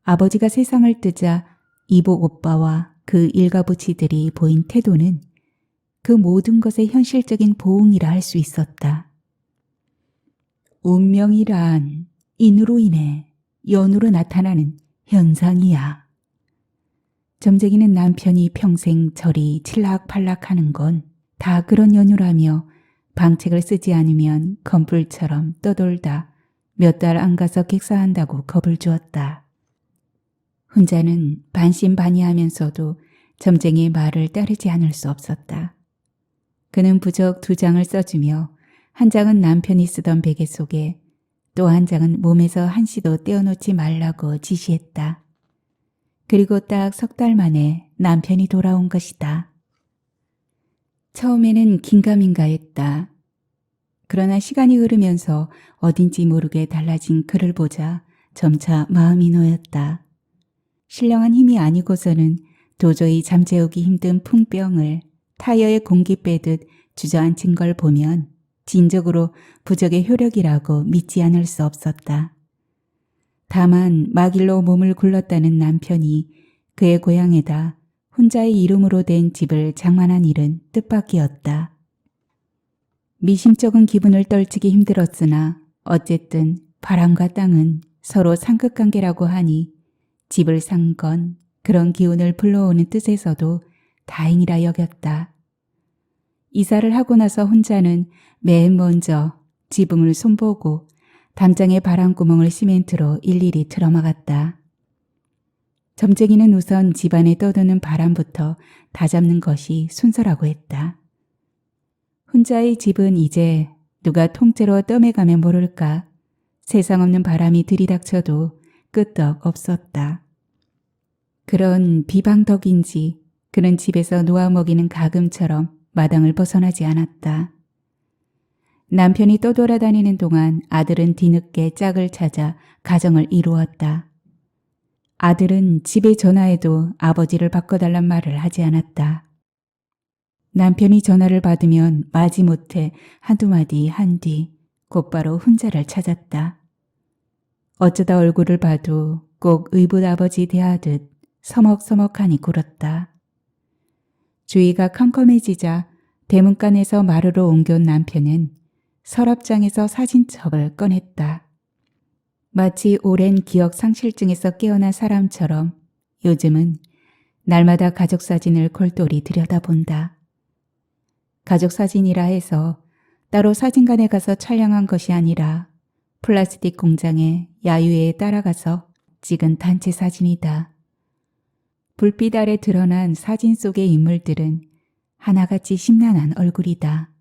아버지가 세상을 뜨자 이복 오빠와 그 일가부치들이 보인 태도는 그 모든 것의 현실적인 보응이라 할 수 있었다. 운명이란 인으로 인해 연으로 나타나는 현상이야. 점쟁이는 남편이 평생 저리 칠락팔락하는 건 다 그런 연유라며 방책을 쓰지 않으면 건불처럼 떠돌다 몇 달 안 가서 객사한다고 겁을 주었다. 혼자는 반신반의하면서도 점쟁이의 말을 따르지 않을 수 없었다. 그는 부적 2장을 써주며 한 장은 남편이 쓰던 베개 속에, 또 한 장은 몸에서 한시도 떼어놓지 말라고 지시했다. 그리고 딱 3달 만에 남편이 돌아온 것이다. 처음에는 긴가민가했다. 그러나 시간이 흐르면서 어딘지 모르게 달라진 그를 보자 점차 마음이 놓였다. 신령한 힘이 아니고서는 도저히 잠재우기 힘든 풍병을 타이어에 공기 빼듯 주저앉힌 걸 보면 진적으로 부적의 효력이라고 믿지 않을 수 없었다. 다만 마길로 몸을 굴렀다는 남편이 그의 고향에다 혼자의 이름으로 된 집을 장만한 일은 뜻밖이었다. 미심쩍은 기분을 떨치기 힘들었으나 어쨌든 바람과 땅은 서로 상극관계라고 하니 집을 산 건 그런 기운을 불러오는 뜻에서도 다행이라 여겼다. 이사를 하고 나서 혼자는 맨 먼저 지붕을 손보고 담장의 바람구멍을 시멘트로 일일이 틀어막았다. 점쟁이는 우선 집안에 떠도는 바람부터 다잡는 것이 순서라고 했다. 혼자의 집은 이제 누가 통째로 떠매가면 모를까 세상 없는 바람이 들이닥쳐도 끄떡 없었다. 그런 비방덕인지 그는 집에서 놓아먹이는 가금처럼 마당을 벗어나지 않았다. 남편이 떠돌아다니는 동안 아들은 뒤늦게 짝을 찾아 가정을 이루었다. 아들은 집에 전화해도 아버지를 바꿔달란 말을 하지 않았다. 남편이 전화를 받으면 마지못해 한두 마디 한 뒤 곧바로 훈자를 찾았다. 어쩌다 얼굴을 봐도 꼭 의붓 아버지 대하듯 서먹서먹하니 굴었다. 주위가 컴컴해지자 대문간에서 마루로 옮겨온 남편은 서랍장에서 사진첩을 꺼냈다. 마치 오랜 기억 상실증에서 깨어난 사람처럼 요즘은 날마다 가족 사진을 골똘히 들여다본다. 가족 사진이라 해서 따로 사진관에 가서 촬영한 것이 아니라 플라스틱 공장에 야유회에 따라가서 찍은 단체 사진이다. 불빛 아래 드러난 사진 속의 인물들은 하나같이 심란한 얼굴이다.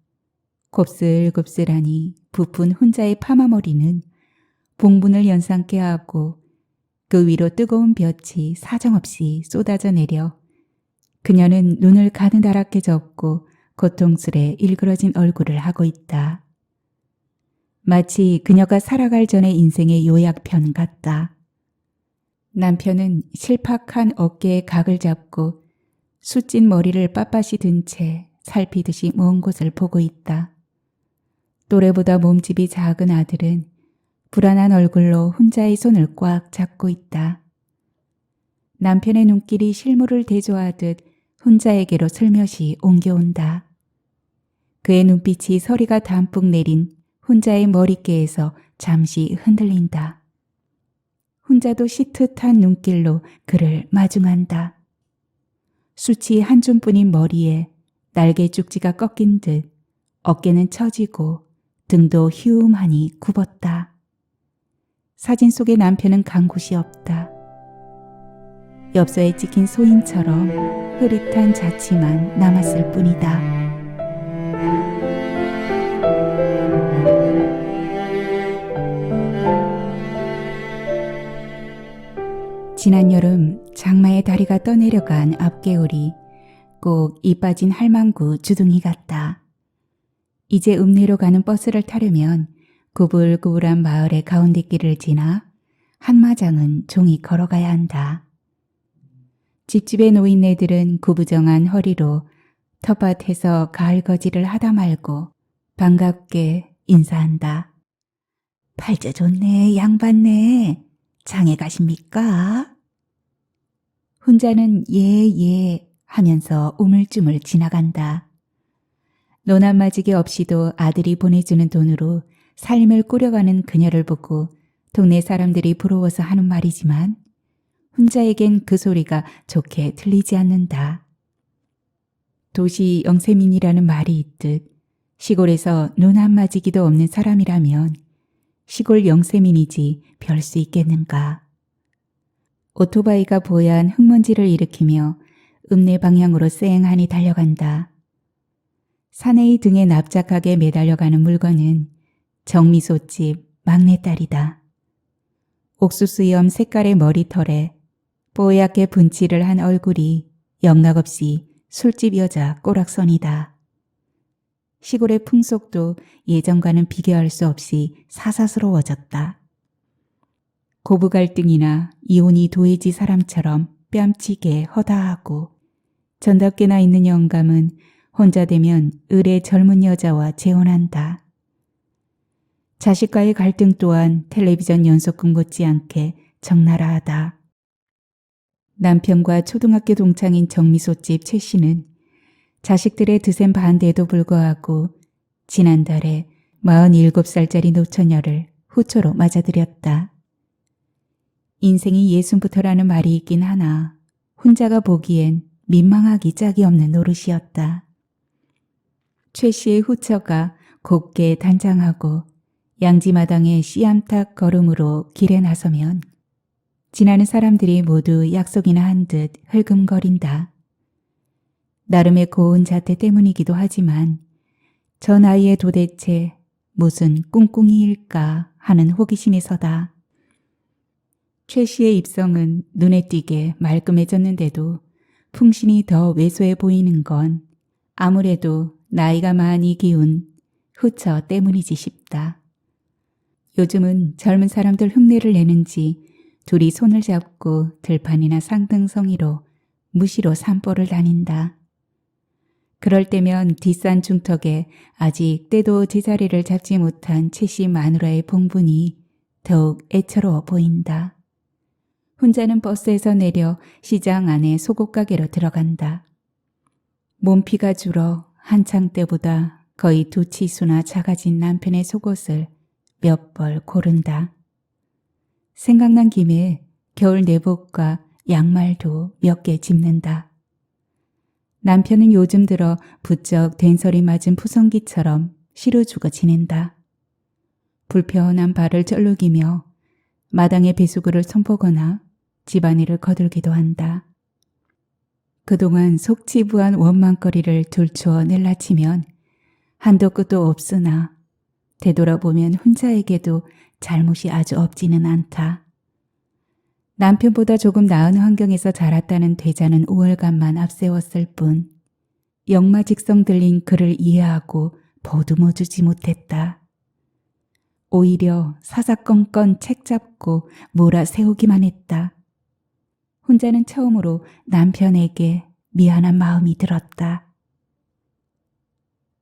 곱슬곱슬하니 부푼 혼자의 파마머리는 봉분을 연상케 하고 그 위로 뜨거운 볕이 사정없이 쏟아져 내려 그녀는 눈을 가느다랗게 접고 고통스레 일그러진 얼굴을 하고 있다. 마치 그녀가 살아갈 전의 인생의 요약편 같다. 남편은 실팍한 어깨에 각을 잡고 숫진 머리를 빳빳이 든 채 살피듯이 먼 곳을 보고 있다. 또래보다 몸집이 작은 아들은 불안한 얼굴로 혼자의 손을 꽉 잡고 있다. 남편의 눈길이 실물을 대조하듯 혼자에게로 슬며시 옮겨온다. 그의 눈빛이 서리가 담뿍 내린 혼자의 머릿개에서 잠시 흔들린다. 혼자도 시트한 눈길로 그를 마중한다. 숱이 한 줌뿐인 머리에 날개 쪽지가 꺾인 듯 어깨는 처지고 등도 휴움하니 굽었다. 사진 속의 남편은 간 곳이 없다. 엽서에 찍힌 소인처럼 흐릿한 자취만 남았을 뿐이다. 지난 여름 장마에 다리가 떠내려간 앞개울이 꼭 이 빠진 할망구 주둥이 같다. 이제 읍내로 가는 버스를 타려면 구불구불한 마을의 가운데길을 지나 한마장은 종이 걸어가야 한다. 집집의 노인네들은 구부정한 허리로 텃밭에서 가을거지를 하다 말고 반갑게 인사한다. 팔자 좋네, 양반네. 장에 가십니까? 혼자는 예 하면서 우물쭈물 지나간다. 노남맞이기 없이도 아들이 보내주는 돈으로 삶을 꾸려가는 그녀를 보고 동네 사람들이 부러워서 하는 말이지만 혼자에겐 그 소리가 좋게 들리지 않는다. 도시 영세민이라는 말이 있듯 시골에서 노남맞이기도 없는 사람이라면 시골 영세민이지 별 수 있겠는가. 오토바이가 보얀 흙먼지를 일으키며 읍내 방향으로 쌩하니 달려간다. 사내의 등에 납작하게 매달려가는 물건은 정미소집 막내딸이다. 옥수수염 색깔의 머리털에 뽀얗게 분칠을 한 얼굴이 영락없이 술집 여자 꼬락선이다. 시골의 풍속도 예전과는 비교할 수 없이 사사스러워졌다. 고부 갈등이나 이혼이 도해지 사람처럼 뺨치게 허다하고 전답게나 있는 영감은 혼자 되면 을의 젊은 여자와 재혼한다. 자식과의 갈등 또한 텔레비전 연속극 못지않게 적나라하다. 남편과 초등학교 동창인 정미소집 최 씨는 자식들의 드센 반대에도 불구하고 지난달에 47살짜리 노처녀를 후초로 맞아들였다. 인생이 예순부터라는 말이 있긴 하나 혼자가 보기엔 민망하기 짝이 없는 노릇이었다. 최 씨의 후처가 곱게 단장하고 양지마당에 씨암탉 걸음으로 길에 나서면 지나는 사람들이 모두 약속이나 한 듯 흘금거린다. 나름의 고운 자태 때문이기도 하지만 저 나이에 도대체 무슨 꿍꿍이일까 하는 호기심에서다. 최 씨의 입성은 눈에 띄게 말끔해졌는데도 풍신이 더 왜소해 보이는 건 아무래도 나이가 많이 기운 후처 때문이지 싶다. 요즘은 젊은 사람들 흉내를 내는지 둘이 손을 잡고 들판이나 상등성이로 무시로 산보를 다닌다. 그럴 때면 뒷산 중턱에 아직 때도 제자리를 잡지 못한 최 씨 마누라의 봉분이 더욱 애처로워 보인다. 혼자는 버스에서 내려 시장 안에 속옷 가게로 들어간다. 몸피가 줄어 한창 때보다 거의 2치수나 작아진 남편의 속옷을 몇 벌 고른다. 생각난 김에 겨울 내복과 양말도 몇 개 짚는다. 남편은 요즘 들어 부쩍 된소리 맞은 푸성기처럼 시루 죽어 지낸다. 불편한 발을 쩔룩이며 마당의 배수구를 손보거나 집안일을 거들기도 한다. 그동안 속지부한 원망거리를 둘추어 낼라치면 한도 끝도 없으나 되돌아보면 혼자에게도 잘못이 아주 없지는 않다. 남편보다 조금 나은 환경에서 자랐다는 되자는 우월감만 앞세웠을 뿐 역마직성 들린 그를 이해하고 보듬어주지 못했다. 오히려 사사건건 책 잡고 몰아세우기만 했다. 혼자는 처음으로 남편에게 미안한 마음이 들었다.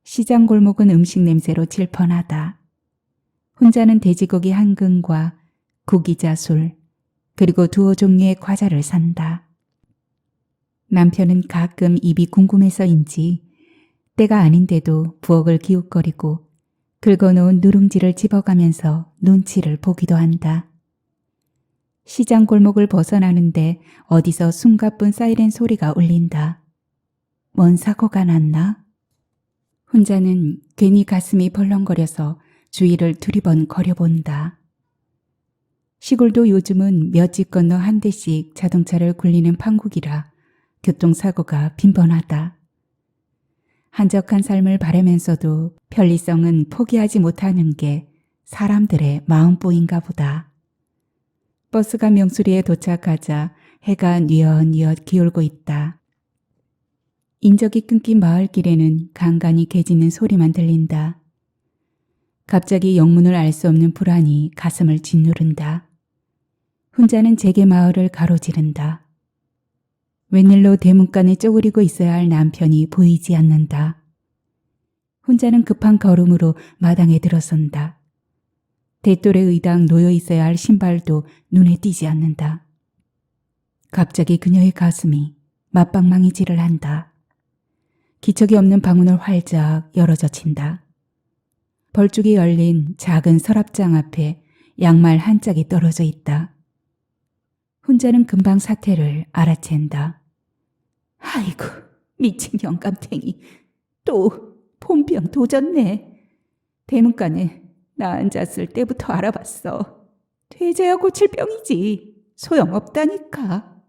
시장 골목은 음식 냄새로 질펀하다. 혼자는 돼지고기 한 근과 구기자술 그리고 두어 종류의 과자를 산다. 남편은 가끔 입이 궁금해서인지 때가 아닌데도 부엌을 기웃거리고 긁어놓은 누룽지를 집어가면서 눈치를 보기도 한다. 시장 골목을 벗어나는데 어디서 숨가쁜 사이렌 소리가 울린다. 뭔 사고가 났나? 혼자는 괜히 가슴이 벌렁거려서 주위를 두리번 거려본다. 시골도 요즘은 몇 집 건너 한 대씩 자동차를 굴리는 판국이라 교통사고가 빈번하다. 한적한 삶을 바라면서도 편리성은 포기하지 못하는 게 사람들의 마음보인가 보다. 버스가 명수리에 도착하자 해가 뉘엿뉘엿 기울고 있다. 인적이 끊긴 마을길에는 간간이 개 짖는 소리만 들린다. 갑자기 영문을 알 수 없는 불안이 가슴을 짓누른다. 혼자는 제게 마을을 가로지른다. 웬일로 대문간에 쪼그리고 있어야 할 남편이 보이지 않는다. 혼자는 급한 걸음으로 마당에 들어선다. 대돌에 의당 놓여 있어야 할 신발도 눈에 띄지 않는다. 갑자기 그녀의 가슴이 맞방망이질을 한다. 기척이 없는 방문을 활짝 열어젖힌다. 벌쭉이 열린 작은 서랍장 앞에 양말 한 짝이 떨어져 있다. 혼자는 금방 사태를 알아챈다. 아이고, 미친 영감탱이. 또 폰병 도졌네. 대문간에 나 앉았을 때부터 알아봤어. 돼지야 고칠 병이지. 소용없다니까.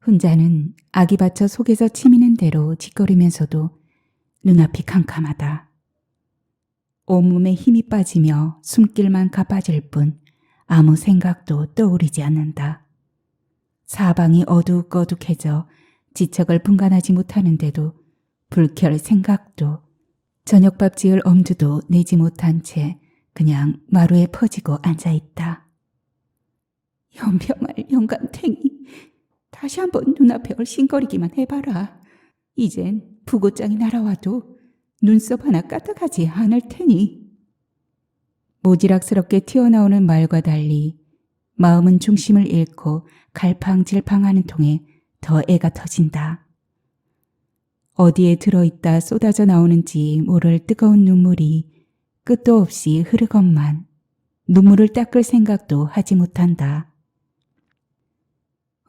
혼자는 아기 받쳐 속에서 치미는 대로 짓거리면서도 눈앞이 캄캄하다. 온몸에 힘이 빠지며 숨길만 가빠질 뿐 아무 생각도 떠오르지 않는다. 사방이 어두욱거둑해져 지척을 분간하지 못하는데도 불켤 생각도 저녁밥 지을 엄두도 내지 못한 채 그냥 마루에 퍼지고 앉아있다. 연병할 영감탱이, 다시 한번 눈앞에 얼씬거리기만 해봐라. 이젠 부고장이 날아와도 눈썹 하나 까딱하지 않을 테니. 모지락스럽게 튀어나오는 말과 달리 마음은 중심을 잃고 갈팡질팡하는 통에 더 애가 터진다. 어디에 들어있다 쏟아져 나오는지 모를 뜨거운 눈물이 끝도 없이 흐르건만 눈물을 닦을 생각도 하지 못한다.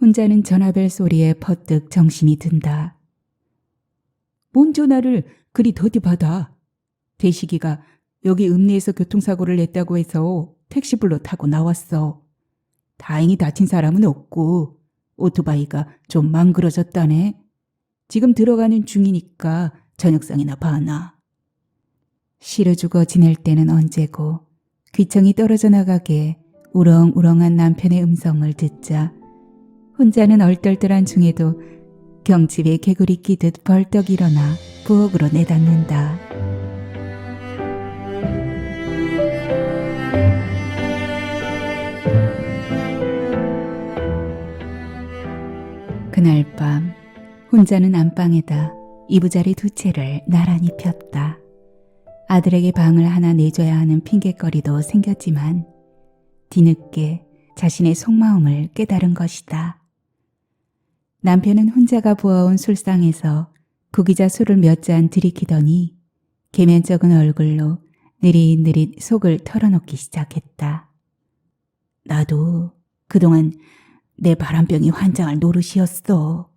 혼자는 전화벨 소리에 퍼뜩 정신이 든다. 뭔 전화를 그리 더디 받아. 대식이가 여기 읍내에서 교통사고를 냈다고 해서 택시 불러 타고 나왔어. 다행히 다친 사람은 없고 오토바이가 좀 망그러졌다네. 지금 들어가는 중이니까 저녁상이나 봐놔. 싫어 죽어 지낼 때는 언제고 귀청이 떨어져 나가게 우렁우렁한 남편의 음성을 듣자 혼자는 얼떨떨한 중에도 경칩에 개구리 끼듯 벌떡 일어나 부엌으로 내닫는다. 그날 밤 혼자는 안방에다 이부자리 두 채를 나란히 폈다. 아들에게 방을 하나 내줘야 하는 핑곗거리도 생겼지만 뒤늦게 자신의 속마음을 깨달은 것이다. 남편은 혼자가 부어온 술상에서 구기자 술을 몇 잔 들이키더니 계면적은 얼굴로 느릿느릿 속을 털어놓기 시작했다. 나도 그동안 내 바람병이 환장할 노릇이었어.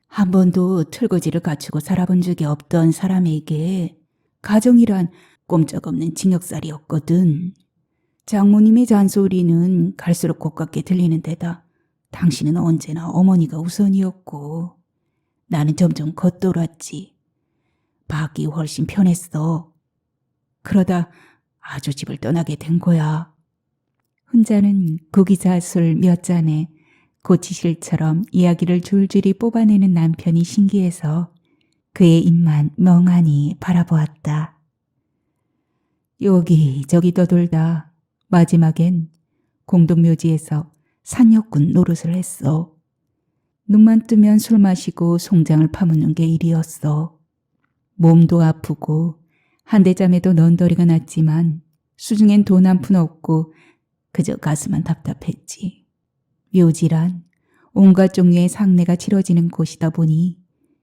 한 번도 틀거지를 갖추고 살아본 적이 없던 사람에게 가정이란 꼼짝없는 징역살이었거든. 장모님의 잔소리는 갈수록 고깝게 들리는 데다 당신은 언제나 어머니가 우선이었고 나는 점점 겉돌았지. 밖이 훨씬 편했어. 그러다 아주 집을 떠나게 된 거야. 혼자는 구기자 술 몇 잔에 고치실처럼 이야기를 줄줄이 뽑아내는 남편이 신기해서 그의 입만 멍하니 바라보았다. 여기저기 떠돌다 마지막엔 공동묘지에서 산역군 노릇을 했어. 눈만 뜨면 술 마시고 송장을 파묻는 게 일이었어. 몸도 아프고 한대잠에도 넌더리가 났지만 수중엔 돈 한 푼 없고 그저 가슴만 답답했지. 묘지란 온갖 종류의 상례가 치러지는 곳이다 보니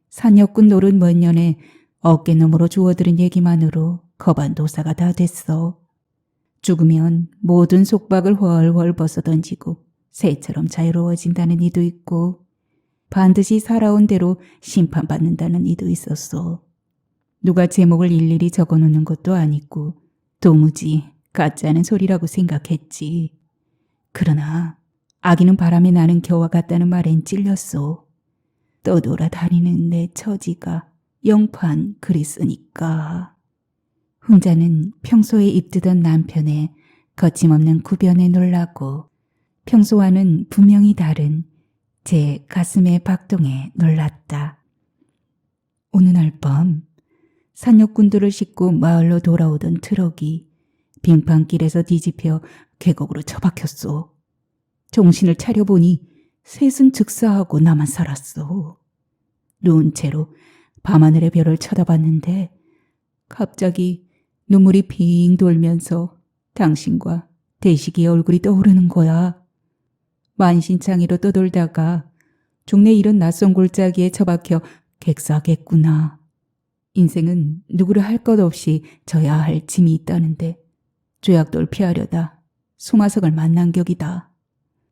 산역군 노릇 몇 년에 어깨너머로 주워들은 얘기만으로 거반도사가 다 됐어. 죽으면 모든 속박을 훨훨 벗어던지고 새처럼 자유로워진다는 이도 있고 반드시 살아온 대로 심판받는다는 이도 있었어. 누가 제목을 일일이 적어놓는 것도 아니고 도무지 가짜는 소리라고 생각했지. 그러나 아기는 바람에 나는 겨와 같다는 말엔 찔렸어. 떠돌아다니는 내 처지가 영판 그랬으니까. 혼자는 평소에 입뜨던 남편의 거침없는 구변에 놀라고 평소와는 분명히 다른 제 가슴의 박동에 놀랐다. 어느 날 밤 산역군들을 싣고 마을로 돌아오던 트럭이 빙판길에서 뒤집혀 계곡으로 처박혔어. 정신을 차려보니 셋은 즉사하고 나만 살았어. 누운 채로 밤하늘의 별을 쳐다봤는데 갑자기 눈물이 빙 돌면서 당신과 대식이의 얼굴이 떠오르는 거야. 만신창이로 떠돌다가 종래 이런 낯선 골짜기에 처박혀 객사하겠구나. 인생은 누구를 할 것 없이 져야 할 짐이 있다는데 죄악돌 피하려다 소마석을 만난 격이다.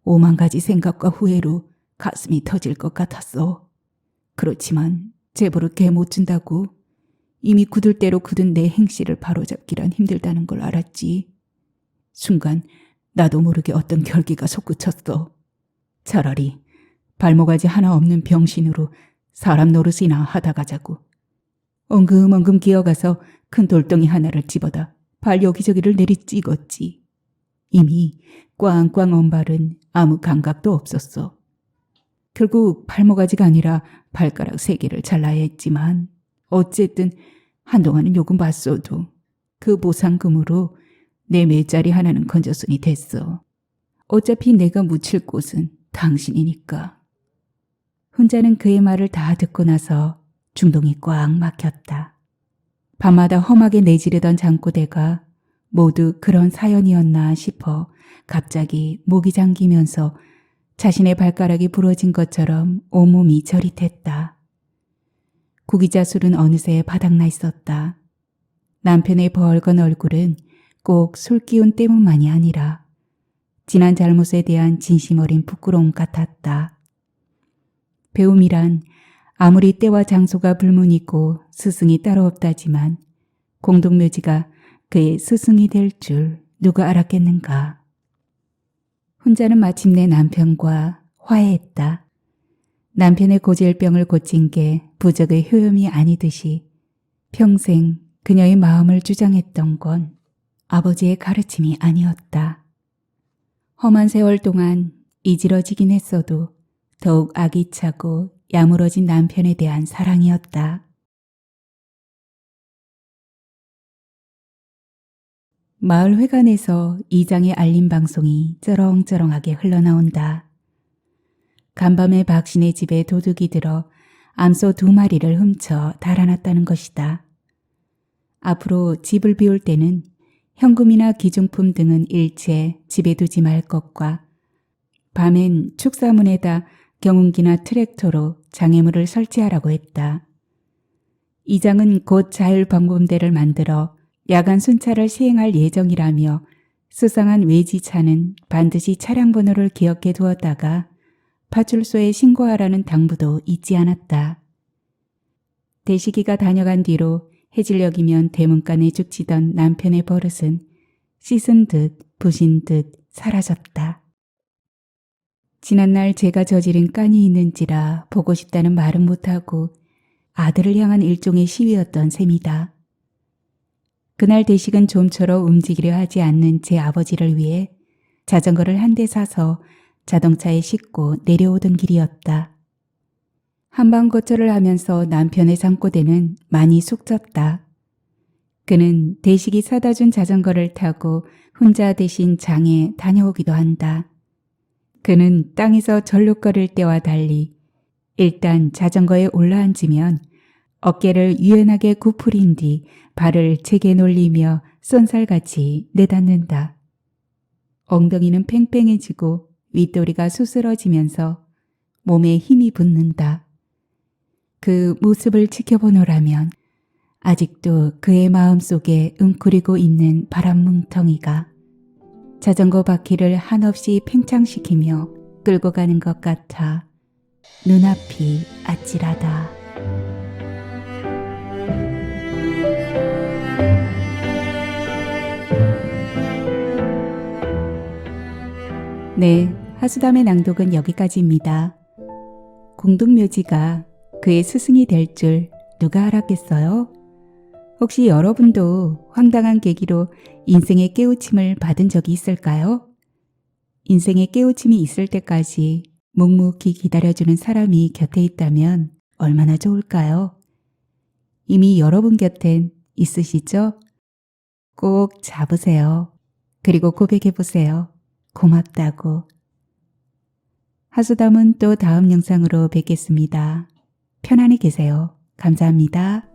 5만 가지 생각과 후회로 가슴이 터질 것 같았어. 그렇지만 제보를 개 못 준다고 이미 굳을 대로 굳은 내 행실을 바로잡기란 힘들다는 걸 알았지. 순간 나도 모르게 어떤 결기가 솟구쳤어. 차라리 발모가지 하나 없는 병신으로 사람 노릇이나 하다 가자고. 엉금엉금 기어가서 큰 돌덩이 하나를 집어다 발 여기저기를 내리찍었지. 이미 꽝꽝 온 발은 아무 감각도 없었어. 결국 발모가지가 아니라 발가락 3개를 잘라야 했지만 어쨌든 한동안은 요금 받소도 그 보상금으로 내 매짜리 하나는 건졌으니 됐어. 어차피 내가 묻힐 곳은 당신이니까. 훈자는 그의 말을 다 듣고 나서 중동이 꽉 막혔다. 밤마다 험하게 내지르던 잠꼬대가 모두 그런 사연이었나 싶어 갑자기 목이 잠기면서 자신의 발가락이 부러진 것처럼 온몸이 저릿했다. 구기자술은 어느새 바닥나 있었다. 남편의 벌건 얼굴은 꼭 술 기운 때문만이 아니라 지난 잘못에 대한 진심 어린 부끄러움 같았다. 배움이란 아무리 때와 장소가 불문이고 스승이 따로 없다지만 공동묘지가 그의 스승이 될 줄 누가 알았겠는가. 훈자는 마침내 남편과 화해했다. 남편의 고질병을 고친 게 부적의 효험이 아니듯이 평생 그녀의 마음을 주장했던 건 아버지의 가르침이 아니었다. 험한 세월 동안 이지러지긴 했어도 더욱 아기차고 야무러진 남편에 대한 사랑이었다. 마을 회관에서 이장의 알림 방송이 쩌렁쩌렁하게 흘러나온다. 간밤에 박신의 집에 도둑이 들어 암소 2마리를 훔쳐 달아났다는 것이다. 앞으로 집을 비울 때는 현금이나 기중품 등은 일체 집에 두지 말 것과 밤엔 축사문에다 경운기나 트랙터로 장애물을 설치하라고 했다. 이장은 곧 자율방범대를 만들어 야간 순찰을 시행할 예정이라며 수상한 외지차는 반드시 차량 번호를 기억해 두었다가 파출소에 신고하라는 당부도 잊지 않았다. 대식이가 다녀간 뒤로 해질녘이면 대문간에 죽치던 남편의 버릇은 씻은 듯 부신 듯 사라졌다. 지난날 제가 저지른 깐이 있는지라 보고 싶다는 말은 못하고 아들을 향한 일종의 시위였던 셈이다. 그날 대식은 좀처럼 움직이려 하지 않는 제 아버지를 위해 자전거를 한 대 사서 자동차에 싣고 내려오던 길이었다. 한방 거처를 하면서 남편의 잠꼬대는 많이 숙졌다. 그는 대식이 사다 준 자전거를 타고 혼자 대신 장에 다녀오기도 한다. 그는 땅에서 절룩거릴 때와 달리 일단 자전거에 올라앉으면 어깨를 유연하게 구부린 뒤 발을 제게 놀리며 쏜살같이 내닫는다. 엉덩이는 팽팽해지고 윗도리가 수스러지면서 몸에 힘이 붙는다. 그 모습을 지켜보노라면 아직도 그의 마음속에 웅크리고 있는 바람 뭉텅이가 자전거 바퀴를 한없이 팽창시키며 끌고 가는 것 같아 눈앞이 아찔하다. 네, 하수담의 낭독은 여기까지입니다. 공동묘지가 그의 스승이 될 줄 누가 알았겠어요? 혹시 여러분도 황당한 계기로 인생의 깨우침을 받은 적이 있을까요? 인생의 깨우침이 있을 때까지 묵묵히 기다려주는 사람이 곁에 있다면 얼마나 좋을까요? 이미 여러분 곁엔 있으시죠? 꼭 잡으세요. 그리고 고백해보세요. 고맙다고. 하수담은 또 다음 영상으로 뵙겠습니다. 편안히 계세요. 감사합니다.